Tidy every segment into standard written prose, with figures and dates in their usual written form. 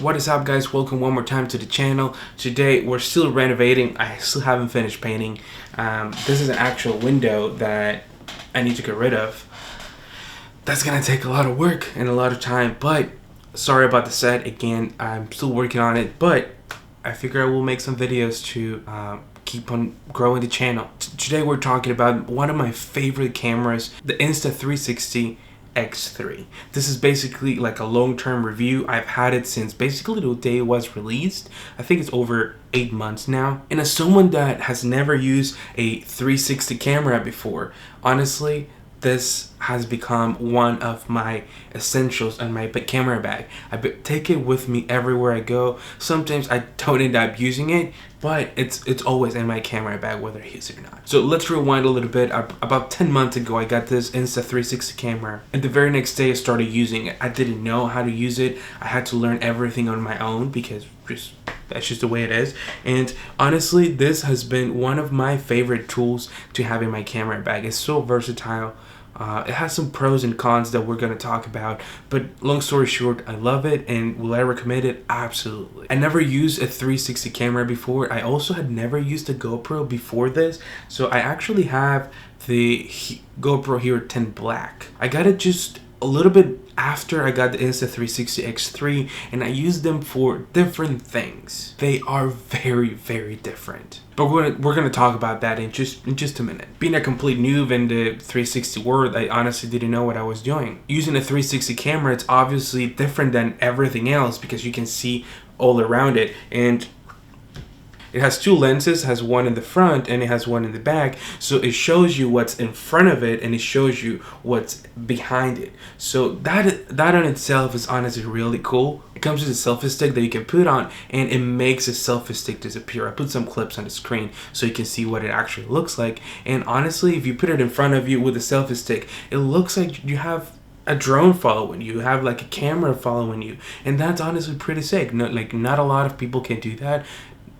What is up, guys? Welcome one more time to the channel. Today we're still renovating. I still haven't finished painting. This is an actual window that I need to get rid of. That's gonna take a lot of work and a lot of time, but sorry about the set. Again, I'm still working on it, but I figure I will make some videos to keep on growing the channel. Today we're talking about one of my favorite cameras, the Insta360 X3. This is basically like a long-term review. I've had it since basically the day it was released. I think it's over 8 months now. And as someone that has never used a 360 camera before, honestly, this has become one of my essentials in my camera bag. I take it with me everywhere I go. Sometimes I don't end up using it, but it's always in my camera bag whether I use it or not. So let's rewind a little bit. About 10 months ago, I got this Insta360 camera, and the very next day I started using it. I didn't know how to use it. I had to learn everything on my own because that's just the way it is. And honestly, this has been one of my favorite tools to have in my camera bag. It's so versatile. It has some pros and cons that we're going to talk about, but long story short, I love it. And will I recommend it? Absolutely. I never used a 360 camera before. I also had never used a GoPro before this, so I actually have the GoPro Hero 10 Black. I got it just a little bit after I got the Insta360 X3, and I used them for different things. They are very, very different. But we're gonna talk about that in just a minute. Being a complete noob in the 360 world, I honestly didn't know what I was doing. Using a 360 camera, it's obviously different than everything else because you can see all around it, and it has two lenses, has one in the front and it has one in the back. So it shows you what's in front of it and it shows you what's behind it. So that on itself is honestly really cool. It comes with a selfie stick that you can put on, and it makes a selfie stick disappear. I put some clips on the screen so you can see what it actually looks like. And honestly, if you put it in front of you with a selfie stick, it looks like you have a drone following you, have like a camera following you, and that's honestly pretty sick. Not a lot of people can do that.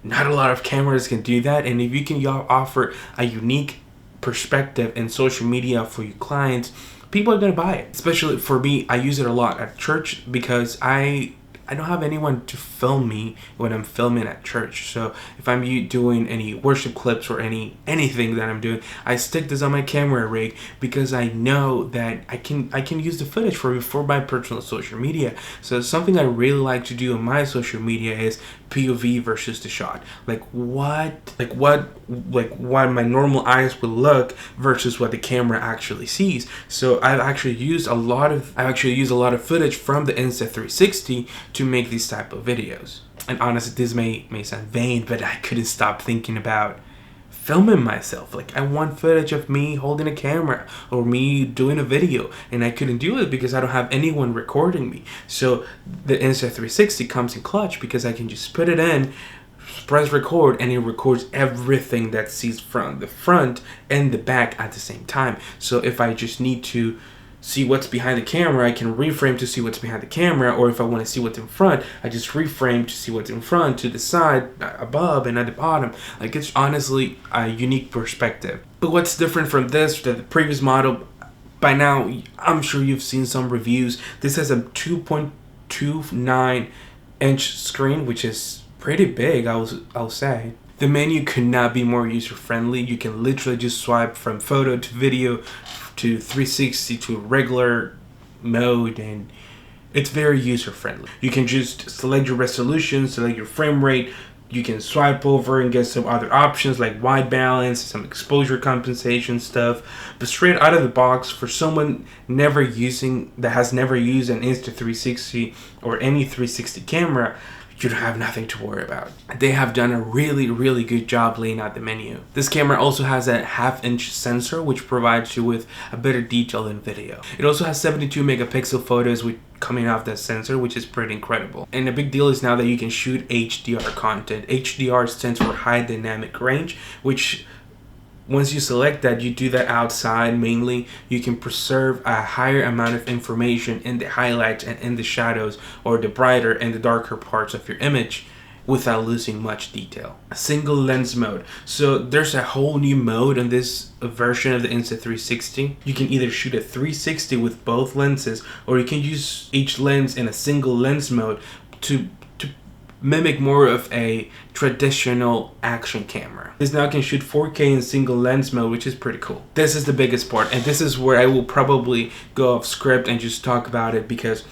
Not a lot of cameras can do that, and if you can offer a unique perspective in social media for your clients, people are gonna buy it. Especially for me, I use it a lot at church because I don't have anyone to film me when I'm filming at church. So if I'm doing any worship clips or anything that I'm doing, I stick this on my camera rig because I know that I can use the footage for my personal social media. So something I really like to do on my social media is POV versus the shot. Like what my normal eyes would look versus what the camera actually sees. So I've actually used a lot of footage from the Insta360 to make these type of videos. And honestly, this may sound vain, but I couldn't stop thinking about filming myself. Like, I want footage of me holding a camera or me doing a video, and I couldn't do it because I don't have anyone recording me. So the Insta360 comes in clutch because I can just put it in, press record, and it records everything that sees from the front and the back at the same time. So if I just need to see what's behind the camera, I can reframe to see what's behind the camera, or if I want to see what's in front, I just reframe to see what's in front, to the side, above, and at the bottom. Like, it's honestly a unique perspective. But what's different from this, the previous model, by now, I'm sure you've seen some reviews. This has a 2.29 inch screen, which is pretty big, I'll say. The menu could not be more user-friendly. You can literally just swipe from photo to video to 360 to regular mode, and it's very user-friendly. You can just select your resolution, select your frame rate. You can swipe over and get some other options like white balance, some exposure compensation stuff. But straight out of the box, for someone that has never used an Insta360 or any 360 camera, you don't have nothing to worry about. They have done a really, really good job laying out the menu. This camera also has a 1/2 inch sensor, which provides you with a better detail in video. It also has 72 megapixel photos coming off that sensor, which is pretty incredible. And the big deal is now that you can shoot HDR content. HDR stands for high dynamic range, which once you select that, you do that outside mainly, you can preserve a higher amount of information in the highlights and in the shadows, or the brighter and the darker parts of your image, without losing much detail. A single lens mode. So there's a whole new mode in this version of the Insta360. You can either shoot a 360 with both lenses, or you can use each lens in a single lens mode to mimic more of a traditional action camera. This now can shoot 4K in single lens mode, which is pretty cool. This is the biggest part, and this is where I will probably go off script and just talk about it, because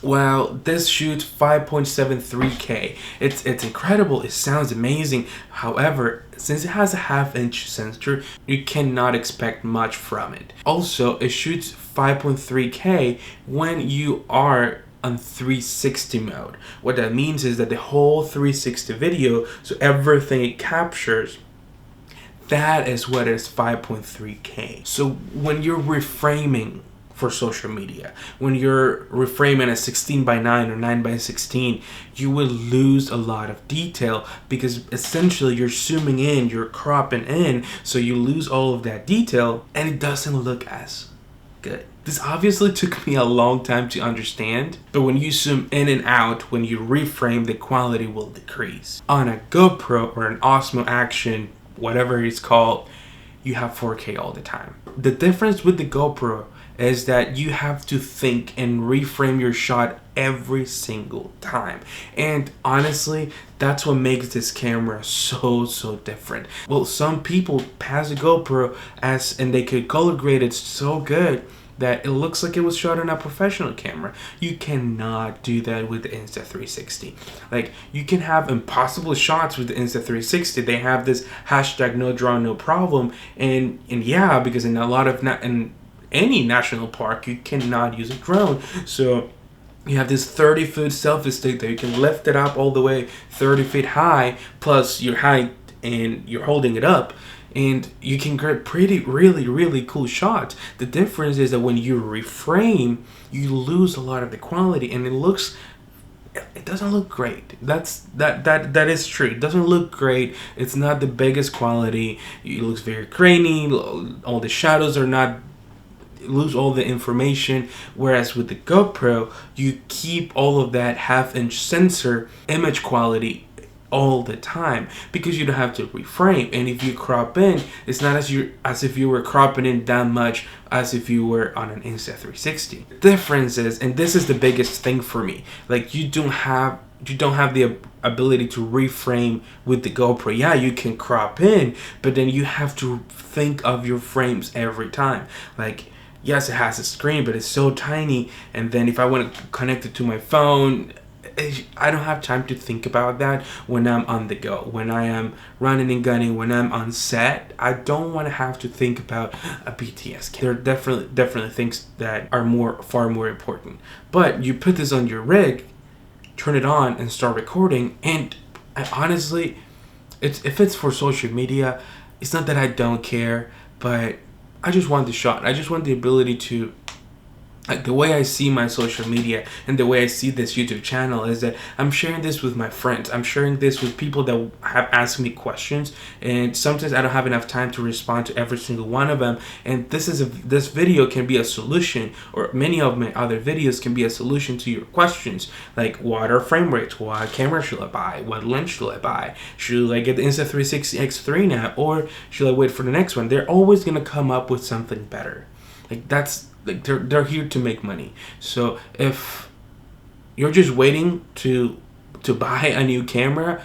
well, this shoots 5.73K. It's incredible. It sounds amazing. However, since it has a 1/2-inch sensor, you cannot expect much from it. Also, it shoots 5.3K when you are on 360 mode. What that means is that the whole 360 video, so everything it captures, that is what is 5.3K. So when you're reframing for social media, when you're reframing a 16:9 or 9:16, you will lose a lot of detail, because essentially you're zooming in, you're cropping in, so you lose all of that detail and it doesn't look as good. This obviously took me a long time to understand, but when you zoom in and out, when you reframe, the quality will decrease. On a GoPro or an Osmo Action, whatever it's called, you have 4K all the time. The difference with the GoPro is that you have to think and reframe your shot every single time. And honestly, that's what makes this camera so different. Well, some people pass the GoPro and they could color grade it so good that it looks like it was shot on a professional camera. You cannot do that with the Insta360. Like, you can have impossible shots with the Insta360. They have this hashtag no draw no problem, and yeah, because in a lot of in any national park, you cannot use a drone. So you have this 30-foot selfie stick that you can lift it up all the way 30 feet high, plus your height, and you're holding it up, and you can get really cool shots. The difference is that when you reframe, you lose a lot of the quality, and it doesn't look great. That is true. It doesn't look great. It's not the biggest quality. It looks very grainy. All the shadows are not, lose all the information, whereas with the GoPro you keep all of that 1/2-inch sensor image quality all the time, because you don't have to reframe. And if you crop in, it's not as if you were cropping in that much as if you were on an Insta360. The difference is, and this is the biggest thing for me, like you don't have the ability to reframe with the GoPro. Yeah, you can crop in, but then you have to think of your frames every time. Like, yes, it has a screen, but it's so tiny, and then if I want to connect it to my phone, I don't have time to think about that when I'm on the go. When I am running and gunning, when I'm on set, I don't want to have to think about a BTS. There are definitely things that are far more important. But you put this on your rig, turn it on, and start recording, and honestly, if it's for social media, it's not that I don't care, but I just want the shot. I just want the ability to, like, the way I see my social media and the way I see this YouTube channel is that I'm sharing this with my friends. I'm sharing this with people that have asked me questions, and sometimes I don't have enough time to respond to every single one of them. And this video can be a solution, or many of my other videos can be a solution to your questions, like what are frame rates, what camera should I buy, what lens should I buy, should I get the Insta360 X3 now, or should I wait for the next one? They're always gonna come up with something better. Like, they're here to make money. So if you're just waiting to buy a new camera,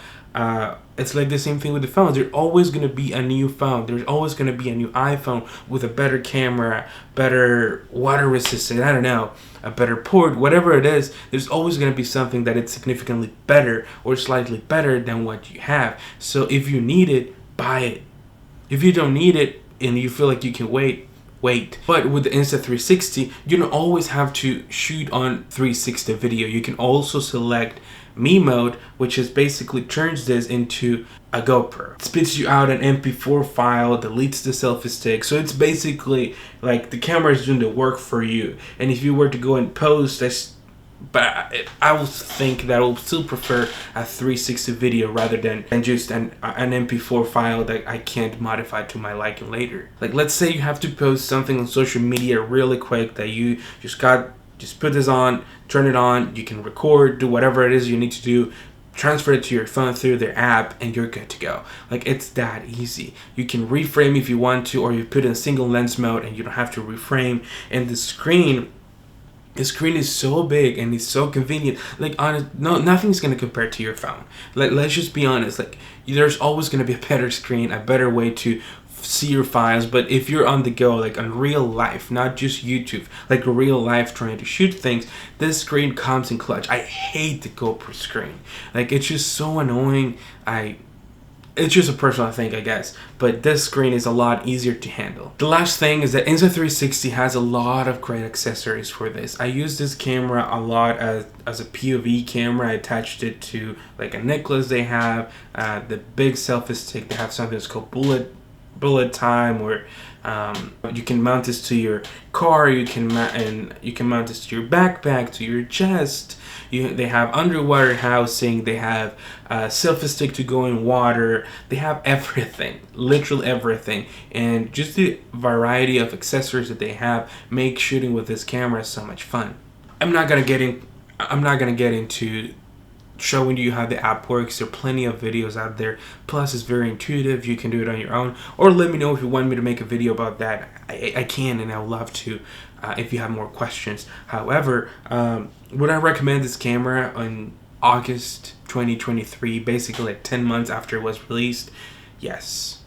it's like the same thing with the phones. There's always going to be a new phone. There's always going to be a new iPhone with a better camera, better water resistant, I don't know, a better port, whatever it is. There's always going to be something that is significantly better or slightly better than what you have. So if you need it, buy it. If you don't need it and you feel like you can wait. But with the Insta360, you don't always have to shoot on 360 video. You can also select me mode, which is basically turns this into a GoPro. It spits you out an MP4 file, deletes the selfie stick. So it's basically like the camera is doing the work for you. And if you were to go and post, but I will think that I will still prefer a 360 video rather than just an MP4 file that I can't modify to my liking later. Like, let's say you have to post something on social media really quick that you just put this on, turn it on, you can record, do whatever it is you need to do, transfer it to your phone through their app, and you're good to go. Like, it's that easy. You can reframe if you want to, or you put in single lens mode and you don't have to reframe. And the screen The screen is so big and it's so convenient. Like, nothing's gonna compare to your phone. Let's just be honest. Like, there's always gonna be a better screen, a better way to see your files. But if you're on the go, like on real life, not just YouTube, like real life trying to shoot things, this screen comes in clutch. I hate the GoPro screen. Like, it's just so annoying. It's just a personal thing, I guess, but this screen is a lot easier to handle. The last thing is that Insta360 has a lot of great accessories for this. I use this camera a lot as a POV camera. I attached it to like a necklace they have, the big selfie stick. They have something that's called bullet time, where you can mount this to your car, you can mount this to your backpack, to your chest. They have underwater housing, they have selfie stick to go in water, they have everything, literally everything. And just the variety of accessories that they have make shooting with this camera so much fun. I'm not gonna get into showing you how the app works. There are plenty of videos out there, plus it's very intuitive. You can do it on your own, or let me know if you want me to make a video about that. I can, and I would love to if you have more questions. However, would I recommend this camera in August 2023, basically like 10 months after it was released? Yes,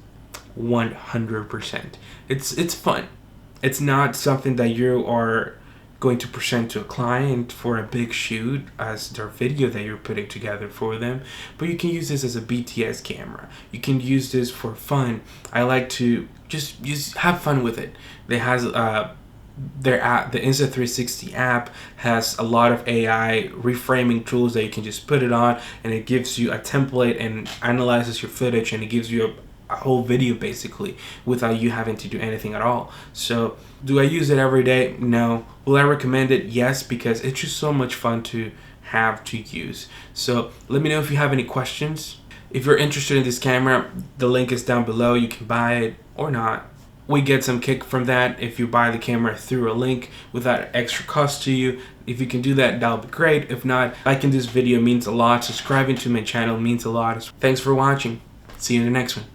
100%. It's fun. It's not something that you are going to present to a client for a big shoot as their video that you're putting together for them, but you can use this as a BTS camera. You can use this for fun. I like to just have fun with it. It has their app, the Insta360 app, has a lot of AI reframing tools that you can just put it on, and it gives you a template and analyzes your footage, and it gives you a whole video basically without you having to do anything at all. So do I use it every day? No. Will I recommend it? Yes, because it's just so much fun to have to use. So let me know if you have any questions. If you're interested in this camera, the link is down below. You can buy it or not. We get some kick from that if you buy the camera through a link without extra cost to you. If you can do that, that'll be great. If not, liking this video means a lot. Subscribing to my channel means a lot. Thanks for watching. See you in the next one.